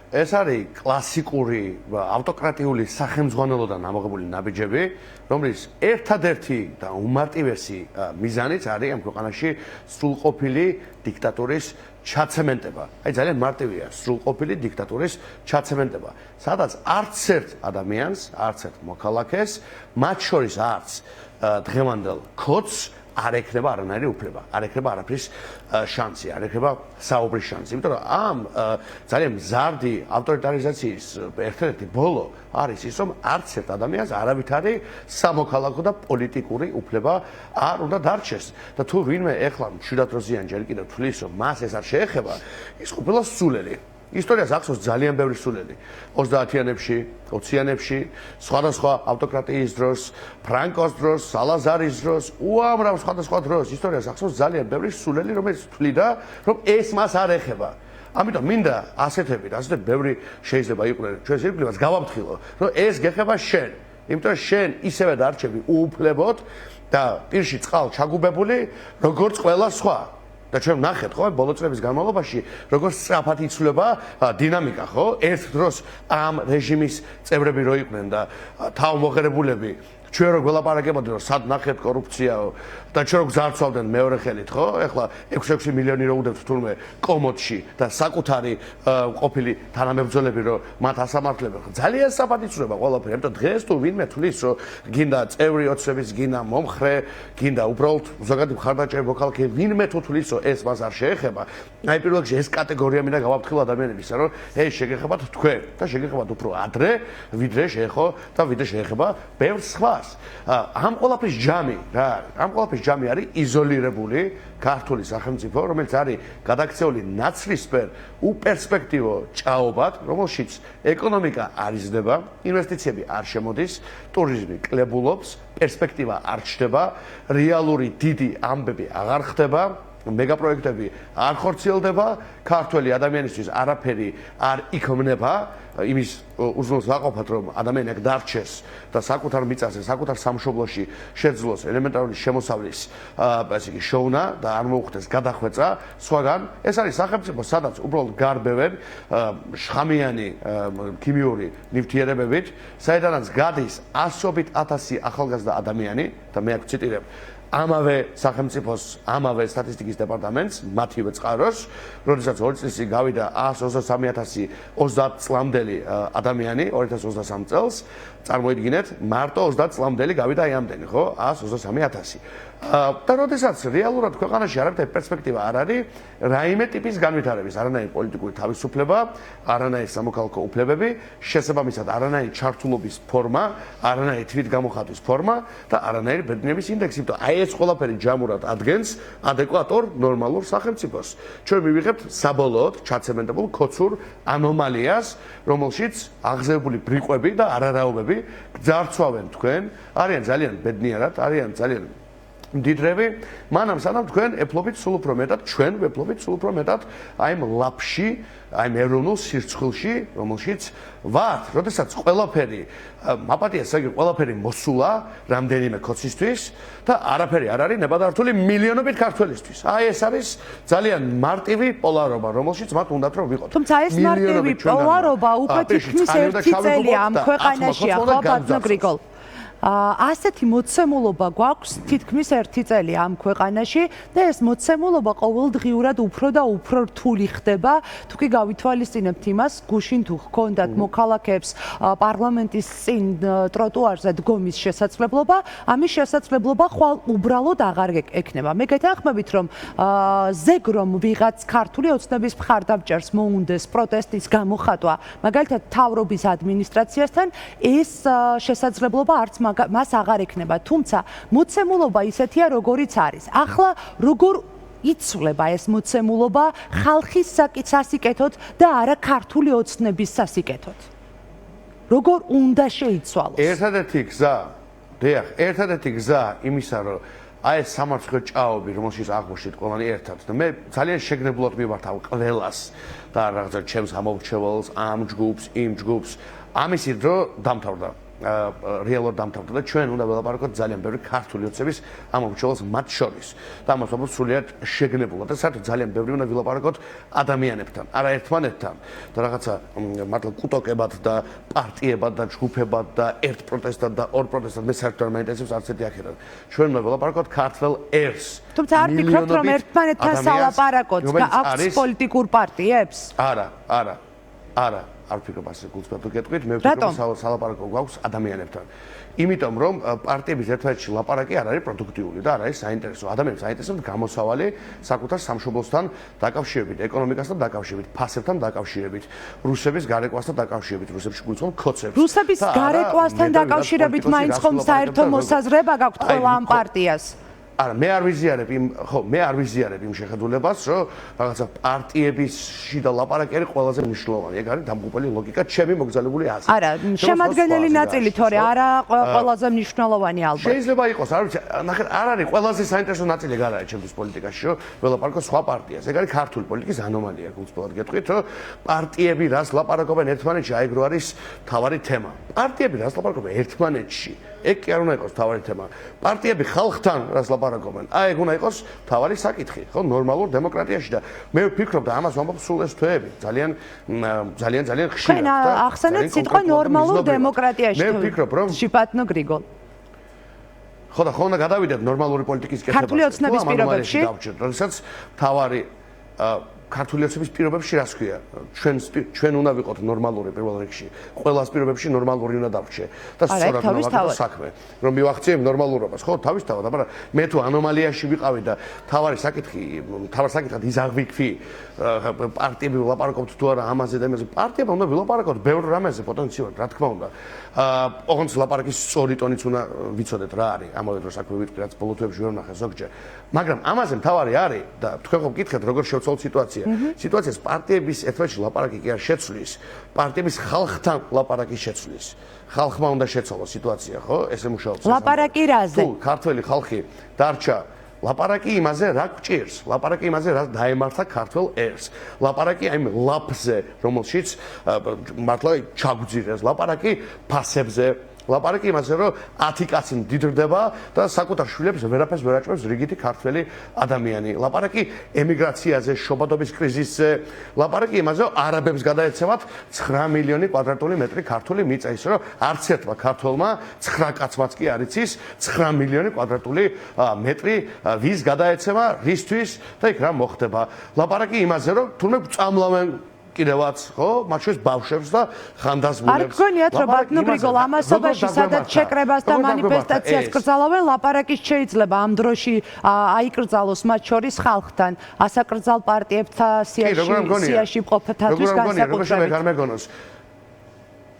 ეს არის კლასიკური ავტოკრატიული სახელმძღვანელოდან ამოღებული ნაბიჯები, რომლის ერთადერთი და უმარტივესი მიზანიც არის ამ ქვეყანაში სრულყოფილი დიქტატურის ჩაცემენტება. აი ძალიან მარტივია, სრულყოფილი დიქტატურის ჩაცემენტება, სადაც არც ერთ ადამიანს, არც ერთ მოქალაქეს, მათ შორის არც დღევანდელ ქოთს არ ექნება არანაირი უფლება, არ ექნება არაფრის შანსი, არ ექნება საუბრის შანსი. იმიტომ რომ ამ ძალიან მზარდი ავტორიტარიზაციის ერთ-ერთი ბოლო არის ის, რომ არც ერთ ადამიანს არავითარი სამოქალაქო და პოლიტიკური უფლება არ უნდა დარჩეს. და თუ ვინმე ეხლა მშვიდად როზიან ჯერ კიდევ თვლის, რომ მას ეს არ შეეხება, ის ყოფილა სულელი. ისტორიას ახსოვს ძალიან ბევრი სულელი 30-იანებში, 20-იანებში, სხვადასხვა ავტოკრატიის დროს, ფრანკოს დროს, სალაზარის დროს, უამრავ სხვადასხვა დროს ისტორიას ახსოვს ძალიან ბევრი სულელი, რომელიც თვლიდა, რომ ეს მას არ ეხება. ამიტომ მინდა ასეთები ბევრი შეიძლება იყვნენ ჩვენს ირგვლივაც გავამთხილო, რომ ეს გეხება შენ. იმიტომ რომ შენ ისევე დარჩები უუფლებოდ და პირში წყალ ჩაგუბებული, როგორც ყველა სხვა. და ჩვენ ვნახეთ ხო ბოლო წლების განმავლობაში როგორც სწრაფად იცვლება დინამიკა ხო ერთ დროს ამ რეჟიმის წევრები რო იყვნენ და თავმოხერებულები ჩვენ რო გველაპარაკებოდნენ რომ სად ნახეთ კორუფციაო და ჩვენ რო გზარცვავდნენ მეორე ხელით ხო ეხლა 6 მილიონი რო უდებთ თურმე კომოდში და საკუთარი ყოფილი თანამებრძოლები რომ მათ ასამართლებენ ძალიან სწრაფად იცვლება ყველაფერი ამიტომ დღეს თუ ვინმე თulis რომ გინდა წევრი ოცნების გინდა მომხრე გინდა უბრალოდ ზოგადი მხარდაჭერა მოქალაქე ვინმე თუ თulis რომ ეს მას არ შეეხება აი პირველ რიგში ეს კატეგორია მინდა გავაფრთხილო ადამიანებისა რომ ეს შეგეხებათ თქვენ და შეგეხებათ უფრო ადრე ვიდრე შეეხო და ვიდრე შეეხება ბევრ სხვას ამ ყველაფრის ჯამი რა ამ ყველაფრის ჯამი არის იზოლირებული ქართული სახელმწიფო რომელიც არის გადაქცეული ნაცრისფერ უპერსპექტივო ჭაობად რომელშიც ეკონომიკა არ იზრდება ინვესტიციები არ შემოდის ტურიზმი კლებულობს პერსპექტივა არ ჩნდება რეალური დიდი ამბები აღარ ხდება მეგაპროექტები არ ხორციელდება ქართველი ადამიანისთვის არაფერი არ იქმნება იმის უზრუნველს ვაყოფათ რომ ადამიანი აქ დარჩეს და საკუთარ მიწაზე საკუთარ სამშობლოში შეძლოს ელემენტარული შემოსავლის ასე იგი შოვნა და არ მოუხდეს გადახვეწა სხვაგან ეს არის სახელმწიფო სადაც უბრალოდ გარბევენ შხამიანი ქიმიური ნივთიერებებით საიდანაც გადის ასობით ათასი ახალგაზრდა ადამიანი და მე აქ ვციტირებ ამავე სახელმწიფოს ამავე სტატისტიკის დეპარტამენტს მათივე წყაროს, როდესაც 2 წლის წინ გავიდა 123,000 30 წლამდელი ადამიანი 2023 წელს, წარმოიდგინეთ, მარტო 30 წლამდელი გავიდა აი ამდენი, ხო? 123,000. და როდესაც რეალურად ქვეყანაში არაფერი პერსპექტივა არ არის, რაიმე ტიპის განვითარების, არანაირი პოლიტიკური თავისუფლება, არანაირი სამოქალაქო უფლებები, შესაბამისად არანაირი ჩართულობის ფორმა, არანაირი თვითგამოხატვის ფორმა და არანაირი ბედნიერების ინდექსი, იმიტომ აი ეს ყველაფერი ჯამურად ადგენს ადეკვატურ ნორმალურ სახელმწიფოს. ჩვენ მივიღებთ საბოლოოდ ჩაცემენტებულ ქოცურ ანომალიას, რომელშიც აღზევებული ბრიყვები და არარაობები გძარცვავენ თქვენ, არიან ძალიან ბედნიერად, არიან ძალიან მდიდრები, მანამ სანამ თქვენ ეფლობით სულ უფრო მეტად, ჩვენ ვეფლობით სულ უფრო მეტად აი ამ ლაფში, აი ამ ეროვნულ სირცხვილში, რომელშიც ვართ, როდესაც ყველაფერი მაპატიას იგი ყველაფერი მოსულა რამდენიმე ქოცისთვის და არაფერი არ არის ნებადართული მილიონობით ქართველისთვის. აი ეს არის ძალიან მარტივი პოლარობა, რომელშიც მათ უნდათ რომ ვიყოთ. თუმცა ეს მარტივი პოლარობა უკვე თითქმის 1 წელია ამ ქვეყანაში, ხო, ბატონო გრიგოლ? ასეთი მოცემულობა გვაქვს თითქმის 1 წელი ამ ქვეყანაში და ეს მოცემულობა ყოველდღიურად უფრო და უფრო რთული ხდება თუ კი გავითვალისწინებთ იმას გუშინ თუ ჰქონდათ მოქალაქეებს პარლამენტის წინ ტროტუარზე დგომის შესაძლებლობა ამის შესაძლებლობა ხვალ უბრალოდ აღარ ექნება მე გეთანხმებით რომ ზეგრომ ვიღაც ქართული ოცნების მხარდამჭერს მოუნდეს პროტესტის გამოხატვა მაგალითად თავრობის ადმინისტრაციასთან ეს შესაძლებლობა არც მას აღარ ექნება, თუმცა მოცემულობა ისეთია, როგორიც არის. ახლა როგორ იცვლება ეს მოცემულობა ხალხის სასიკეთოდ და არა ქართული ოცნების სასიკეთოდ? როგორ უნდა შეიცვალოს? ერთადერთი გზა, დიახ, ერთადერთი გზა იმისა, რომ აი ეს სამარცხვრო ჭაობი, რომელშიც აღმოჩნდით ყველანი ერთად და მე ძალიან შეგნებულად მივართავ ყველას და რაღაცა ჩემს ამორჩევალს, ამ ჯგუფს, იმ ჯგუფს, ამისი დრო დამთავრდა. რეალურად დამთავრდა და ჩვენ უნდა ველაპარაკოთ ძალიან ბევრი ქართული ოცნების ამ ურჩევლს მათ შორის. და ამას ვამბობ სრულიად შეგნებულად და საერთოდ ძალიან ბევრი უნდა ველაპარაკოთ ადამიანებთან, არა ერთმანეთთან და რაღაცა მართლა კუტოკებად და პარტიებად და ჯგუფებად და ერთ პროტესტად და ორ პროტესტად მე საერთოდ არ მაინტერესებს არც ერთი აქედან. ჩვენ უნდა ველაპარაკოთ ქართულ ერს. თუმცა არ ფიქრობთ რომ ერთმანეთთან სალაპარაკოთ აქვს პოლიტიკურ პარტიებს? არა, არ ვფიქრობ ასე გულწრფელად გეტყვით, მე ვფიქრობ რომ სალაპარაკო გვაქვს ადამიანებთან. იმიტომ რომ პარტიების ერთმანეთში ლაპარაკი არ არის პროდუქტიული და არ არის საინტერესო. ადამიანებს აინტერესებთ გამოსავალი საკუთარ სამშობლოსთან დაკავშირებით, ეკონომიკასთან დაკავშირებით, ფასებთან დაკავშირებით, რუსების გარეკვასთან დაკავშირებით, რუსებში გულწრფელ ქოცებს. რუსების გარეკვასთან დაკავშირებით მაინც ხომ საერთო მოსაზრება გაქვთ ყველა ამ პარტიას? არა, მე არ ვიზიარებ იმ შეხედულებას, რომ რაღაცა პარტიების შიდა ლაპარაკი არის ყველაზე მნიშვნელოვანი. ეგ არის დამღუპელი ლოგიკა, ჩემი მოგზაურებული აზრი. არა, შემადგენელი ნაწილი თორე არა ყველაზე მნიშვნელოვანი ალბათ. შეიძლება იყოს, არ ვიცი, ნახეთ, არ არის ყველაზე საინტერესო ნაწილი ეგ არ არის ჩემთვის პოლიტიკაში, რომ ველაპარაკო სხვა პარტიას. ეგ არის ქართული პოლიტიკის ანომალია, გულწრფელად გეტყვით, რომ პარტიები რას ლაპარაკობენ ერთმანეთში, აი ეგ რო არის თავარი თემა. პარტიები რას ლაპარაკობენ ერთმანეთში? ეგ კი არ უნდა იყოს თავარი თემა. პარტიები ხალხთან რას ლაპარაკობენ? აი ეგ უნდა იყოს თავარი საკითხი, ხო, ნორმალურ დემოკრატიაში და მე ვფიქრობ და ამას ვამბობ სულ ეს თვეები, ძალიან ხშირად და ახსენეთ სიტყვა ნორმალურ დემოკრატიაში. მე ვფიქრობ რომ შიფატნო გრიგოლ. ხო და ხომ უნდა გადავიდეთ ნორმალური პოლიტიკის კეთებაში. ქართული ოცნების პირობებში, როდესაც თავარი ქართული ოცნების პირობებში რას ქვია? ჩვენ უნდა ვიყოთ ნორმალური პირველ რიგში. ყველას პირობებში ნორმალური უნდა დავრჩე და სწორად უნდა ვაკეთო საქმე. რომ მივახციე ნორმალურობას, ხო, თავისთავად, მაგრამ მე თუ ანომალიაში ვიყავი და თავარი საკითხად იზაღვიქვი, პარტიები ვლაპარაკობთ თუ არა ამაზე და იმაზე, პარტიებმა უნდა ვილაპარაკოთ ბევრ რამეზე პოტენციურად, რა თქმა უნდა. ოღონდ ლაპარაკის სწორი ტონიც უნდა ვიცოდეთ რა არის. ამავე დროს აქვე ვიტყვი, რაც ბოლო თვეებში ვერ ვნახე ზოგჯერ. მაგრამ ამაზე მთავარი არის და თქვენ ხომ გითხეთ როგორ შევცვალოთ სიტუაცია. სიტუაციას პარტიების ერთმანეთში ლაპარაკი კი არ შეცვლის, პარტიების ხალხთან ლაპარაკი შეცვლის. ხალხმა უნდა შეცვალოს სიტუაცია, ხო? ესე მუშაობს. ლაპარაკი რაზე? თუ ქართველი ხალხი დარჩა ლაპარაკი იმაზე რა გჭირს, ლაპარაკი იმაზე რა დაემართა ქართულ ერს. ლაპარაკი აი ლაფზე, რომელშიც მართლა ჩაგვძირეს, ლაპარაკი ფასებზე, ლაპარაკი იმაზე, რომ 10 კაცი მდიდრდება და საკუთარ შვილებს ვერაფერს ვერ აჭმევს რიგითი ქართველი ადამიანი. ლაპარაკი ემიგრაციაზე, შობადობის კრიზისზე, ლაპარაკი იმაზე, რომ არაბებს გადაეცემათ 9 მილიონი კვადრატული მეტრი ქართული მიწა, ისე რომ არც ერთმა ქართველმა 9 კაცმაც კი არ იცის 9 მილიონი კვადრატული მეტრი ვის გადაეცემა, რისთვის და იქ რა მოხდება. ლაპარაკი იმაზე, რომ თურმე წამლავენ კიდევაც, ხო, მათ შორის ბავშვებს და ხანდაზმულებს. არ გქონიათ რომ ბატონო გრიგოლ ამასობაში სადაც შეკრებას და მანიფესტაციას კრძალავენ, ლაპარაკის შეიძლება ამ დროში აიკრძალოს მათ შორის ხალხთან, ასაკრძალ პარტიებთან სიაში მყოფთათვის განსაკუთრებით. როგორ მეგონოს?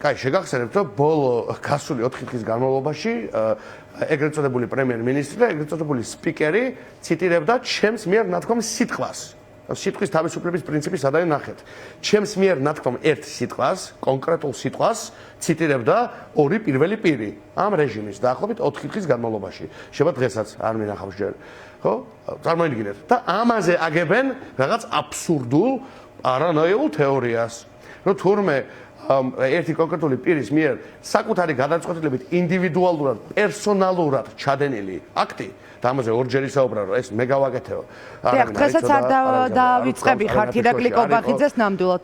კაი, შეგახსენებთ, რომ ბოლო გასული 4 დღის განმავლობაში ეგრეთ წოდებული პრემიერ-მინისტრი და ეგრეთ წოდებული სპიკერი ციტირებდა ჩემს მიერ ნათქვამ სიტყვას. სიტყვის თავისუფლების პრინციპი სადაა ნახეთ. ჩემს მიერ ნათქვამ ერთ სიტყვას, კონკრეტულ სიტყვას ციტირებდა ორი პირველი პირი ამ რეჟიმის დაახლოებით 4 დღის განმავლობაში. შევა დღესაც არ მინახავს ჯერ. ხო? წარმოიდგინეთ. და ამაზე აგებენ რაღაც აბსურდულ პარანოიულ თეორიას. რომ თურმე ერთი კონკრეტული პირის მიერ საკუთარი გადაწყვეტილებით ინდივიდუალურად, პერსონალურად ჩადენილი აქტი და ამაზე ორჯერ ისაუბრა რომ ეს მე გავაკეთეო. დიახ, დღესაც არ დავიწყები ხართ ირაკლი კობახიძეს ნამდვილად.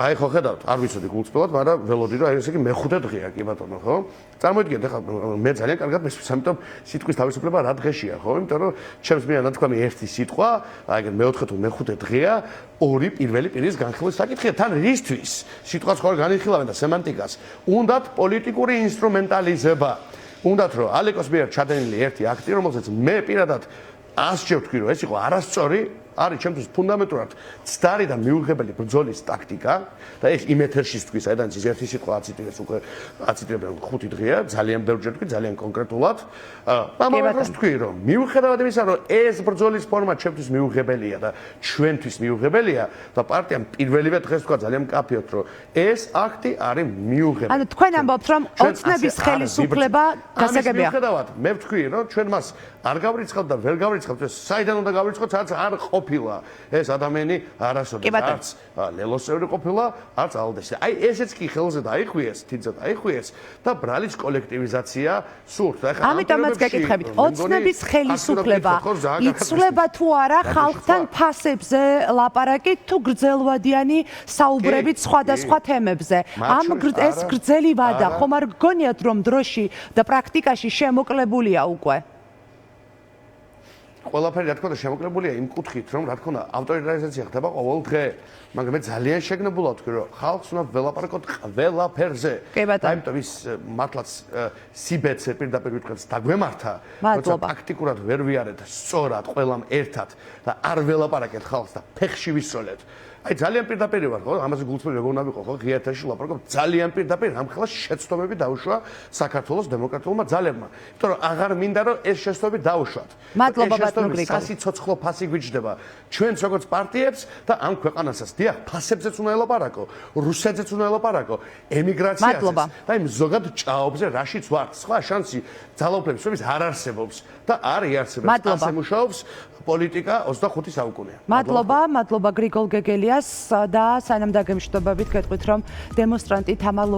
აი ხო ხედავთ, არ ვიცოდი გულწრფელად, მაგრამ ველოდი რომ ეს იგი მეხუთე დღეა კი ბატონო, ხო? წარმოიდგინეთ, ახლა მე ძალიან კარგად მესმის, ამიტომ სიტყვის თავისუფლება რა დღეშია, ხო? იმიტომ რომ ჩემს მიერ ნათქვამი ერთი სიტყვა, აი მეოთხე თუ მეხუთე დღეა, ორი პირველი პირის განხილვის საკითხია, თან რისთვის? სიტყვას ხო არ განიხილავენ და სემანტიკას. უნდათ პოლიტიკური ინსტრუმენტალიზება. უნდათ რომ ალეკოს მიერ ჩადენილი ერთი აქტი, რომელსაც მე პირადად ასჯერ ვთქვი, რომ ეს იყო არასწორი, არის ჩემთვის ფუნდამენტურად ცდარი და მიუღებელი ბრძოლის ტაქტიკა და ეს იმ ეთერშიც თქვი, საიდანაც ის ერთი სიტყვა აციტირებს უკვე აციტირებენ 5 დღეა, ძალიან ბევრჯერ თქვი, ძალიან კონკრეტულად. ამავდროულად თქვი, რომ მიუხედავად იმისა, რომ ეს ბრძოლის ფორმა ჩემთვის მიუღებელია და ჩვენთვის მიუღებელია და პარტიამ პირველივე დღეს თქვა ძალიან მკაფიოდ, რომ ეს აქტი არის მიუღებელი. ანუ თქვენ ამბობთ, რომ ოცნების ხელისუფლება გასაგებია. მიუხედავად, მე ვთქვი, რომ ჩვენ მას არ გავრიცხავთ და ვერ გავრიცხავთ, საიდან უნდა გავრიცხოთ, სადაც არ ყოფილა ყოფილა ეს ადამიანი არასოდეს არც ლელოს წევრი ყოფილა, არც ალდესი. აი ესეც კი ხელზე დაიხვიეს, თითზე დაიხვიეს და ბრალის კოლექტივიზაცია სურთ. ახლა ამიტომაც გეკითხებით, ოცნების ხელისუფლება იცვლება თუ არა ხალხთან ფასებზე ლაპარაკით თუ გრძელვადიანი საუბრებით სხვადასხვა თემებზე. ეს გრძელი ვადა ხომ არ გგონიათ რომ დროში და პრაქტიკაში შემოკლებულია უკვე? ყველაფერი რა თქმა უნდა შემოკლებულია იმ კუთხით რომ რა თქმა უნდა ავტორიტარიზაცია ხდება ყოველ დღე, მაგრამ მე ძალიან შეგნებულად ვთქვი რომ ხალხს უნდა ველაპარაკოთ ყველაფერზე. ამიტომ ის მართლაც სიბეთზე პირდაპირ ვიტყვით დაგვემართა, როცა ტაქტიკურად ვერ ვიარეთ სწორად ყველამ ერთად და არ ველაპარაკეთ ხალხს და ფეხში ვისროლეთ. აი ძალიან პირდაპირ ვარ ხო ამაზე გულწრფელი როგორ უნდა ვიყო ხო ღიერთაში ლაპარაკობ ძალიან პირდაპირ ამ ხელას შეცდომები დაუშვა საქართველოს დემოკრატიულმა ძალებმა იმიტომ რომ აღარ მინდა რომ ეს შეცდომები დაუშვათ მადლობა ბატონო გრიგოლ სასიცოცხლო ფასი გვიჯდება ჩვენც როგორც პარტიებს და ამ ქვეყანასაც დიახ ფასებზეც უნდა ელაპარაკო რუსეთზეც უნდა ელაპარაკო ემიგრაციაზეც და იმ ზოგად ჭაობზე რაშიც ვართ სხვა შანსი ძალაუფლების არ არსებობს და არ იარსებებს ასე მუშაობს პოლიტიკა 25 საუკუნეა. მადლობა გრიგოლ გეგელიას და სანამ დაგემშვიდობებით გეტყვით რომ დემონსტრანტი თამარ